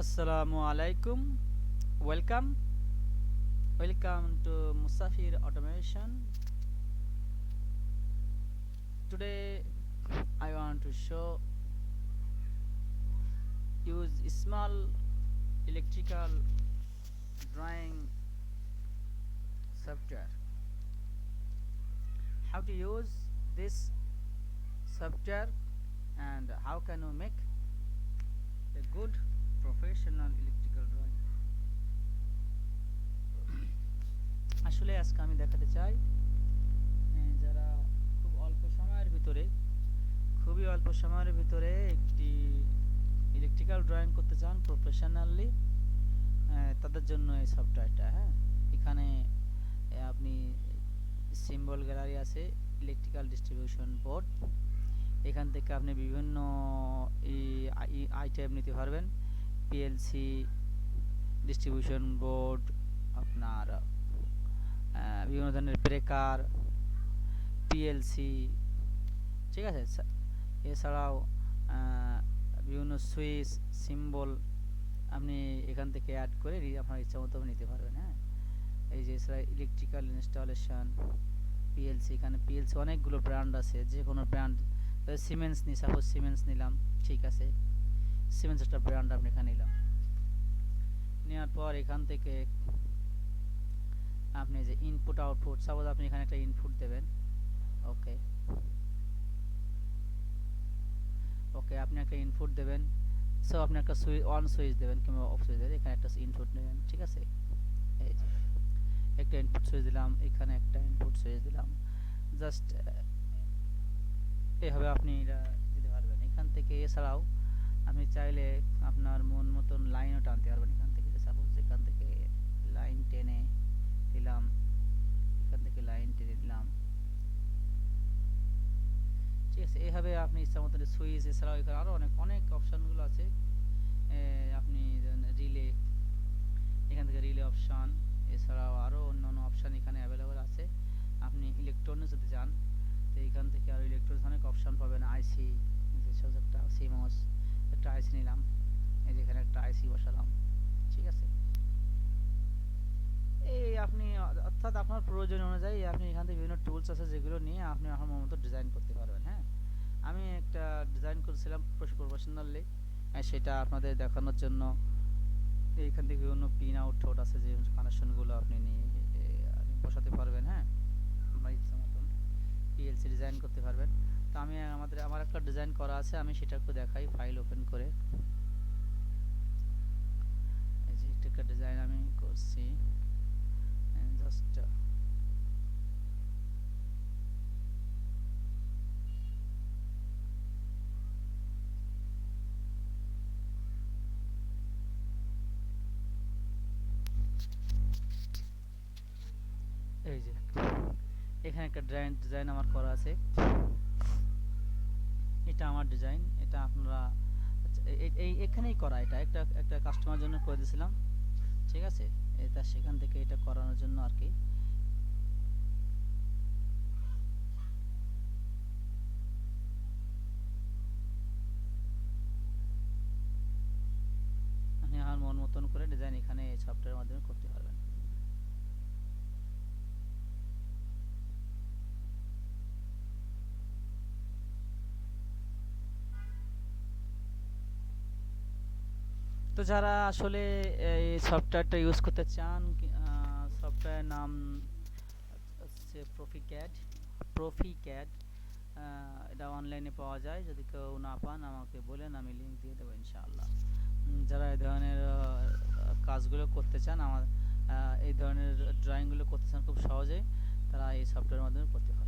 Assalamu alaikum. Welcome. Welcome to Musafir Automation. Today I want to show use small electrical drawing software. How to use this software and how can we make a good professional electrical drawing. আসলে আজকে আমি দেখাতে চাই যারা খুবই অল্প সময়ের ভিতরে একটি ইলেকট্রিক্যাল ড্রয়িং করতে চান প্রফেশনালি, তাদের জন্য এই সফটওয়্যারটা। হ্যাঁ, এখানে আপনি সিম্বল গ্যালারি আছে, ইলেকট্রিক্যাল ডিস্ট্রিবিউশন বোর্ড। এখান থেকে আপনি বিভিন্ন আইটেম নিতে পারবেন। পিএলসি ডিস্ট্রিবিউশন বোর্ড, আপনার বিভিন্ন ধরনের ব্রেকার, পিএলসি, ঠিক আছে। এছাড়াও বিভিন্ন সুইচ সিম্বল আপনি এখান থেকে অ্যাড করে আপনার ইচ্ছা মতো নিতে পারবেন। হ্যাঁ, এই যে এছাড়া ইলেকট্রিক্যাল ইনস্টলেশন, পিএলসি, এখানে পিএলসি অনেকগুলো ব্র্যান্ড আছে, যে কোনো ব্র্যান্ড। সিমেন্স নিই, সাপোজ সিমেন্স নিলাম, ঠিক আছে, সিমেন্স একটা ব্র্যান্ড আপনি এখানে নিলাম। নেওয়ার পর এখান থেকে আপনি যে ইনপুট আউটপুট, সাপোজ আপনি এখানে একটা ইনপুট দেবেন। ওকে ওকে আপনি একটা ইনপুট দেবেন। সো আপনি একটা অন সুইচ দেবেন কিংবা অফ সুইচ দেবেন। এখানে একটা ইনপুট নেবেন, ঠিক আছে। এই যে একটা ইনপুট সুইচ দিলাম, এখানে একটা ইনপুট সুইচ দিলাম। জাস্ট এইভাবে আপনি এটা দিতে পারবেন এখান থেকে। এছাড়াও আপনি চাইলে আপনার মন মতন লাইনও টানতে পারবেন এখান থেকে। সাপোজ এখান থেকে লাইন টেনে দিলাম, এখান থেকে লাইন টেনে দিলাম, ঠিক আছে। এইভাবে আপনি ইচ্ছা মতন সুইচ, এছাড়াও এখানে আরও অনেক অপশানগুলো আছে। আপনি রিলে, এখান থেকে রিলে অপশান, এছাড়াও আরও অন্যান্য অপশান এখানে অ্যাভেলেবল আছে। আপনি ইলেকট্রনিক্স যদি যান তো এখান থেকে আরও ইলেকট্রনিক্স অনেক অপশান পাবেন। আইসি, একটা সিমস, একটা আইসি নিলাম, এই যে এখানে একটা আইসি বসালাম, ঠিক আছে। এই আপনি অর্থাৎ আপনার প্রয়োজন অনুযায়ী আপনি এখান থেকে বিভিন্ন টুলস আছে যেগুলো নিয়ে আপনি আপনার মতো ডিজাইন করতে পারবেন। হ্যাঁ, আমি একটা ডিজাইন করেছিলাম প্রফেশনালি, সেটা আপনাদের দেখানোর জন্য। এইখান থেকে বিভিন্ন পিন আউট আছে, যে কানেকশনগুলো আপনি নিয়ে বসাতে পারবেন। হ্যাঁ, আপনার ইচ্ছা মতন পিএলসি ডিজাইন করতে পারবেন। তো আমি আমার একটা ডিজাইন করা আছে, আমি সেটা একটু দেখাই। ফাইল ওপেন করে এই যে একটা ডিজাইন আমি করছি। জাস্ট এই যে এখানে একটা ডিজাইন আমার করা আছে। এটা আমার ডিজাইন, এটা আপনারা এখানেই করা। এটা একটা কাস্টমার জন্য করে দিয়েছিলাম, ঠিক আছে। এটা সেখান থেকে এটা করানোর জন্য আর কি। আপনি আমার মন মতন করে ডিজাইন এখানে এই সফটওয়্যারের মাধ্যমে করতে পারবেন। তো যারা আসলে এই সফটওয়্যারটা ইউজ করতে চান, সফটওয়্যার নাম হচ্ছে প্রফিক্যাড। এটা অনলাইনে পাওয়া যায়, যদি কেউ না পান আমাকে বলেন, আমি লিঙ্ক দিয়ে দেবো ইনশাআল্লাহ। যারা এই ধরনের কাজগুলো করতে চান, এই ধরনের ড্রয়িংগুলো করতে চান খুব সহজেই, তারা এই সফটওয়্যারের মাধ্যমে করতে পারেন।